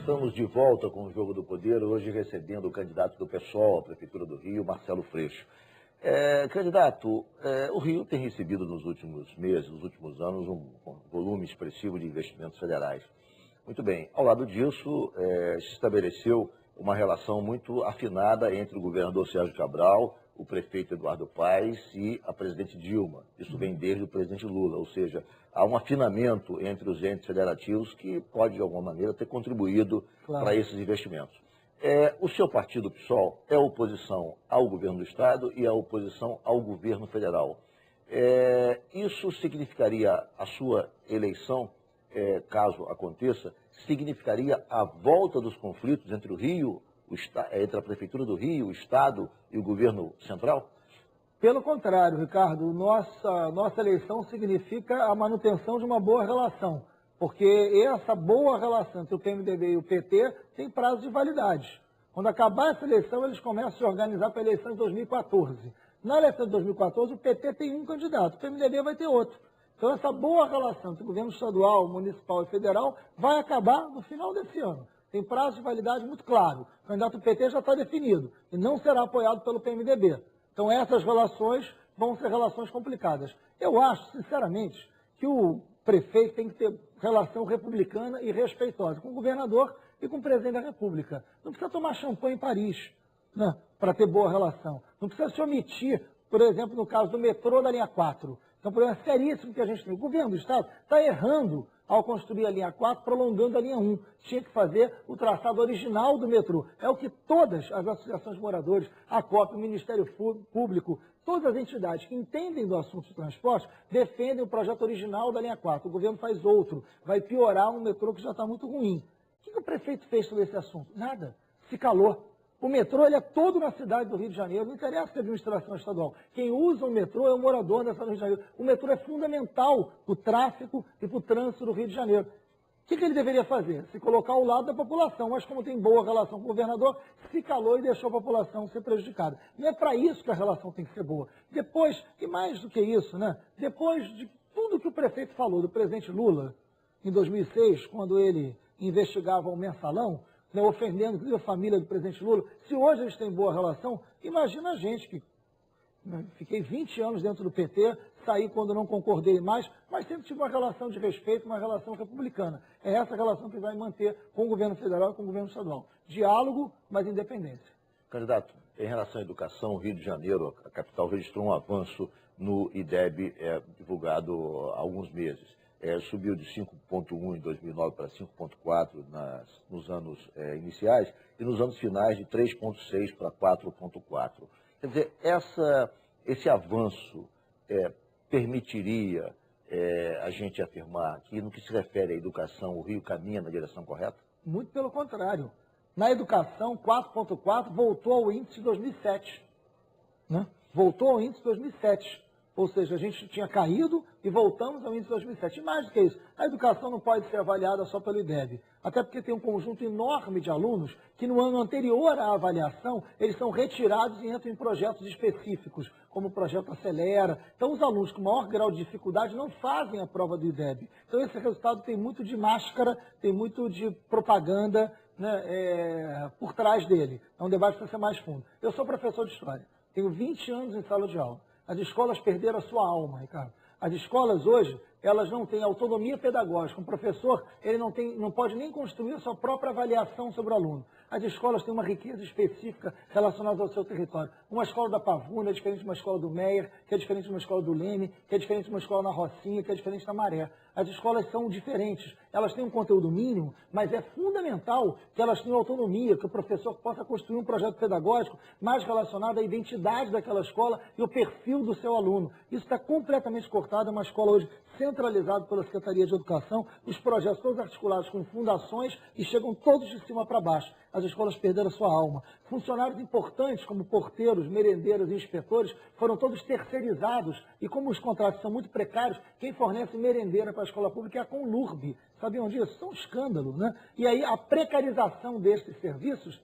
Estamos de volta com o Jogo do Poder, hoje recebendo o candidato do PSOL à Prefeitura do Rio, Marcelo Freixo. Candidato, o Rio tem recebido nos últimos meses, nos últimos anos, um volume expressivo de investimentos federais. Muito bem, ao lado disso, se estabeleceu uma relação muito afinada entre o governador Sérgio Cabral, o prefeito Eduardo Paes e a presidente Dilma. Isso vem desde o presidente Lula, ou seja, há um afinamento entre os entes federativos que pode, de alguma maneira, ter contribuído para esses investimentos. O seu partido, PSOL, é oposição ao governo do Estado e é oposição ao governo federal. Isso significaria a sua eleição, caso aconteça, significaria a volta dos conflitos entre o Rio, entre a Prefeitura do Rio, o Estado e o governo central? Pelo contrário, Ricardo, nossa eleição significa a manutenção de uma boa relação, porque essa boa relação entre o PMDB e o PT tem prazo de validade. Quando acabar essa eleição, eles começam a se organizar para a eleição de 2014. Na eleição de 2014, o PT tem um candidato, o PMDB vai ter outro. Então, essa boa relação entre o governo estadual, municipal e federal vai acabar no final desse ano. Tem prazo de validade muito claro. O candidato do PT já está definido e não será apoiado pelo PMDB. Então, essas relações vão ser relações complicadas. Eu acho, sinceramente, que o prefeito tem que ter relação republicana e respeitosa com o governador e com o presidente da República. Não precisa tomar champanhe em Paris, né, para ter boa relação. Não precisa se omitir, por exemplo, no caso do metrô da linha 4. Então, um problema seríssimo que a gente tem. O governo do Estado está errando ao construir a linha 4, prolongando a linha 1. Tinha que fazer o traçado original do metrô. É o que todas as associações de moradores, a COP, o Ministério Público, todas as entidades que entendem do assunto de transporte, defendem o projeto original da linha 4. O governo faz outro. Vai piorar um metrô que já está muito ruim. O que o prefeito fez sobre esse assunto? Nada. Se calou. O metrô ele é todo na cidade do Rio de Janeiro, não interessa a administração estadual. Quem usa o metrô é o morador da cidade do Rio de Janeiro. O metrô é fundamental para o tráfego e para o trânsito do Rio de Janeiro. O que ele deveria fazer? Se colocar ao lado da população, mas como tem boa relação com o governador, se calou e deixou a população ser prejudicada. Não é para isso que a relação tem que ser boa. Depois, e mais do que isso, né? Depois de tudo que o prefeito falou do presidente Lula, em 2006, quando ele investigava o mensalão, ofendendo inclusive a família do presidente Lula, se hoje eles têm boa relação, imagina a gente que fiquei 20 anos dentro do PT, saí quando não concordei mais, mas sempre tive uma relação de respeito, uma relação republicana. É essa relação que vai manter com o governo federal e com o governo estadual. Diálogo, mas independência. Candidato, em relação à educação, o Rio de Janeiro, a capital, registrou um avanço no IDEB divulgado há alguns meses. Subiu de 5,1 em 2009 para 5,4 nos anos iniciais e nos anos finais de 3,6 para 4,4. Quer dizer, esse avanço permitiria a gente afirmar que, no que se refere à educação, o Rio caminha na direção correta? Muito pelo contrário. Na educação, 4,4 voltou ao índice de 2007. Né? Voltou ao índice de 2007. Ou seja, a gente tinha caído e voltamos ao índice de 2007. E mais do que isso, a educação não pode ser avaliada só pelo IDEB. Até porque tem um conjunto enorme de alunos que no ano anterior à avaliação, eles são retirados e entram em projetos específicos, como o projeto Acelera. Então, os alunos com maior grau de dificuldade não fazem a prova do IDEB. Então, esse resultado tem muito de máscara, tem muito de propaganda, né, por trás dele. É um debate que precisa ser mais fundo. Eu sou professor de História. Tenho 20 anos em sala de aula. As escolas perderam a sua alma, Ricardo. As escolas hoje, elas não têm autonomia pedagógica. Um professor, ele não pode nem construir a sua própria avaliação sobre o aluno. As escolas têm uma riqueza específica relacionada ao seu território. Uma escola da Pavuna é diferente de uma escola do Meier, que é diferente de uma escola do Leme, que é diferente de uma escola na Rocinha, que é diferente da Maré. As escolas são diferentes. Elas têm um conteúdo mínimo, mas é fundamental que elas tenham autonomia, que o professor possa construir um projeto pedagógico mais relacionado à identidade daquela escola e ao perfil do seu aluno. Isso está completamente cortado. É uma escola hoje centralizada pela Secretaria de Educação, os projetos todos articulados com fundações e chegam todos de cima para baixo. As escolas perderam a sua alma. Funcionários importantes, como porteiros, merendeiros e inspetores, foram todos terceirizados. E como os contratos são muito precários, quem fornece merendeira para a escola pública é a Conlurb. Sabiam disso? Isso é um escândalo, né? E aí a precarização destes serviços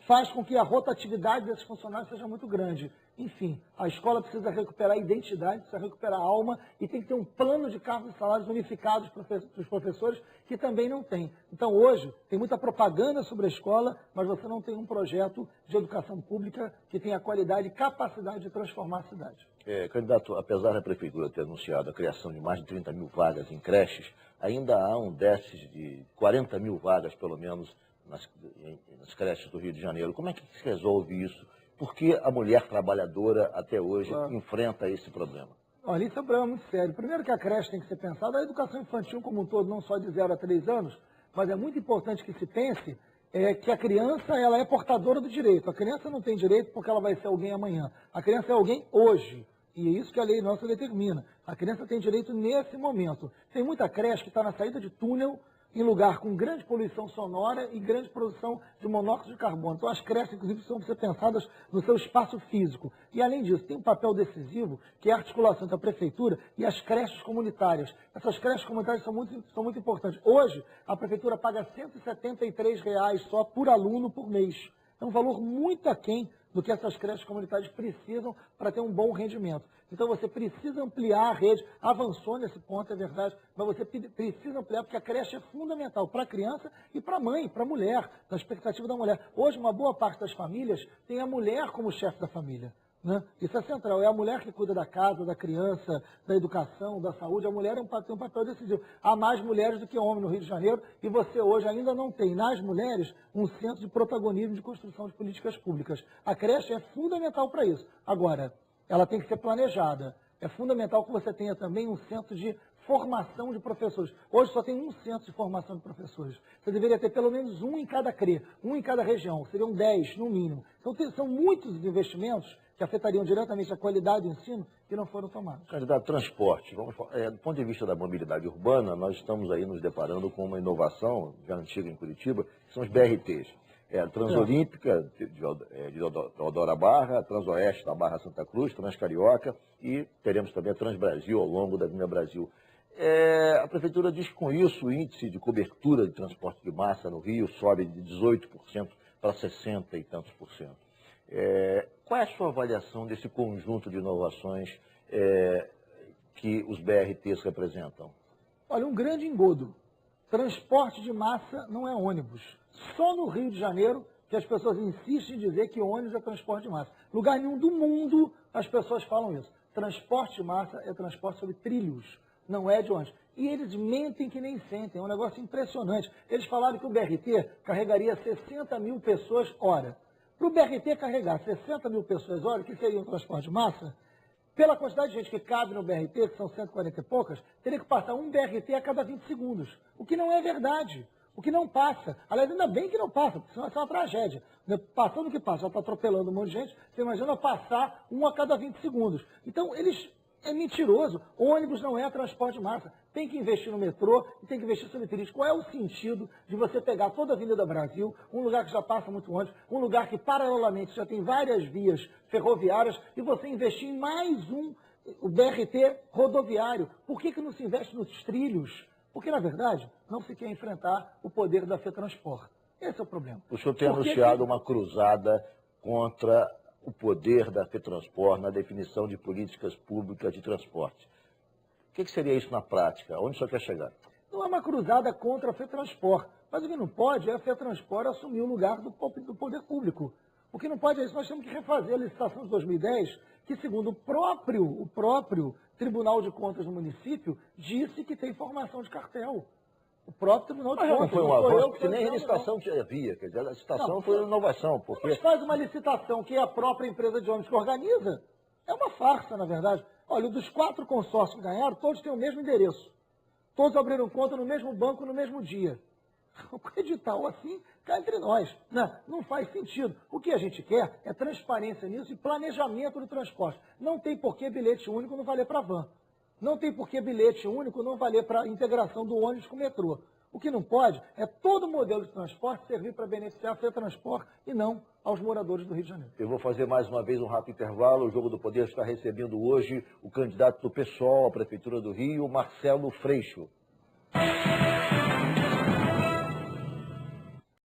faz com que a rotatividade desses funcionários seja muito grande. Enfim, a escola precisa recuperar a identidade, precisa recuperar a alma e tem que ter um plano de cargos e salários unificados para os professores, que também não tem. Então, hoje, tem muita propaganda sobre a escola, mas você não tem um projeto de educação pública que tenha qualidade e capacidade de transformar a cidade. Candidato, apesar da Prefeitura ter anunciado a criação de mais de 30 mil vagas em creches, ainda há um déficit de 40 mil vagas, pelo menos, nas creches do Rio de Janeiro. Como é que se resolve isso? Por que a mulher trabalhadora, até hoje, enfrenta esse problema? Olha, isso é um problema muito sério. Primeiro que a creche tem que ser pensada, a educação infantil como um todo, não só de 0 a 3 anos, mas é muito importante que se pense que a criança ela é portadora do direito. A criança não tem direito porque ela vai ser alguém amanhã. A criança é alguém hoje. E é isso que a lei nossa determina. A criança tem direito nesse momento. Tem muita creche que está na saída de túnel, em lugar com grande poluição sonora e grande produção de monóxido de carbono. Então, as creches, inclusive, precisam ser pensadas no seu espaço físico. E, além disso, tem um papel decisivo, que é a articulação entre a prefeitura e as creches comunitárias. Essas creches comunitárias são muito importantes. Hoje, a prefeitura paga R$ 173 só por aluno por mês. É um valor muito aquém do que essas creches comunitárias precisam para ter um bom rendimento. Então você precisa ampliar a rede, avançou nesse ponto, é verdade, mas você precisa ampliar porque a creche é fundamental para a criança e para a mãe, para a mulher, na expectativa da mulher. Hoje, uma boa parte das famílias tem a mulher como chefe da família. Né? Isso é central, é a mulher que cuida da casa, da criança, da educação, da saúde. A mulher tem um papel decisivo. Há mais mulheres do que homens no Rio de Janeiro e você hoje ainda não tem nas mulheres um centro de protagonismo de construção de políticas públicas. A creche é fundamental para isso. Agora, ela tem que ser planejada. É fundamental que você tenha também um centro de formação de professores. Hoje só tem um centro de formação de professores. Você deveria ter pelo menos um em cada CRE, um em cada região. Seriam 10, no mínimo. Então, são muitos investimentos que afetariam diretamente a qualidade do ensino que não foram tomados. Candidato, transporte. Do ponto de vista da mobilidade urbana, nós estamos aí nos deparando com uma inovação já antiga em Curitiba, que são os BRTs. A Transolímpica, de Odora Barra, a Transoeste da Barra Santa Cruz, Transcarioca, e teremos também a Transbrasil ao longo da Avenida Brasil. A Prefeitura diz que com isso o índice de cobertura de transporte de massa no Rio sobe de 18% para 60 e tantos por cento. Qual é a sua avaliação desse conjunto de inovações que os BRTs representam? Olha, um grande engodo. Transporte de massa não é ônibus. Só no Rio de Janeiro que as pessoas insistem em dizer que ônibus é transporte de massa. Lugar nenhum do mundo as pessoas falam isso. Transporte de massa é transporte sobre trilhos, não é de ônibus. E eles mentem que nem sentem, é um negócio impressionante. Eles falaram que o BRT carregaria 60 mil pessoas hora. Para o BRT carregar 60 mil pessoas hora, que seria um transporte de massa, pela quantidade de gente que cabe no BRT, que são 140 e poucas, teria que passar um BRT a cada 20 segundos. O que não é verdade. O que não passa. Aliás, ainda bem que não passa, porque senão vai ser uma tragédia. Passando o que passa, já está atropelando um monte de gente, você imagina passar um a cada 20 segundos. Então, é mentiroso. Ônibus não é transporte de massa. Tem que investir no metrô e tem que investir sobre trilhos. Qual é o sentido de você pegar toda a Avenida Brasil, um lugar que já passa muito ônibus, um lugar que paralelamente já tem várias vias ferroviárias, e você investir em mais o BRT rodoviário? Por que não se investe nos trilhos? Porque, na verdade, não se quer enfrentar o poder da FETransport. Esse é o problema. O senhor tem anunciado uma cruzada contra o poder da FETransport na definição de políticas públicas de transporte. O que seria isso na prática? Onde o senhor quer chegar? Não é uma cruzada contra a FETransport. Mas o que não pode é a FETransport assumir o lugar do poder público. O que não pode é isso. Nós temos que refazer a licitação de 2010, que, segundo o próprio Tribunal de Contas do município, disse que tem formação de cartel. O próprio Tribunal de Contas. Não foi um avanço, porque nem a licitação havia. Quer dizer, a licitação foi uma inovação. Porque mas faz uma licitação que é a própria empresa de ônibus que organiza. É uma farsa, na verdade. Olha, dos 4 consórcios que ganharam, todos têm o mesmo endereço. Todos abriram conta no mesmo banco, no mesmo dia. O edital assim cá entre nós. Não faz sentido. O que a gente quer é transparência nisso e planejamento do transporte. Não tem por que bilhete único não valer para van. Não tem por que bilhete único não valer para a integração do ônibus com o metrô. O que não pode é todo o modelo de transporte servir para beneficiar a FETransport e não aos moradores do Rio de Janeiro. Eu vou fazer mais uma vez um rápido intervalo. O Jogo do Poder está recebendo hoje o candidato do PSOL à Prefeitura do Rio, Marcelo Freixo.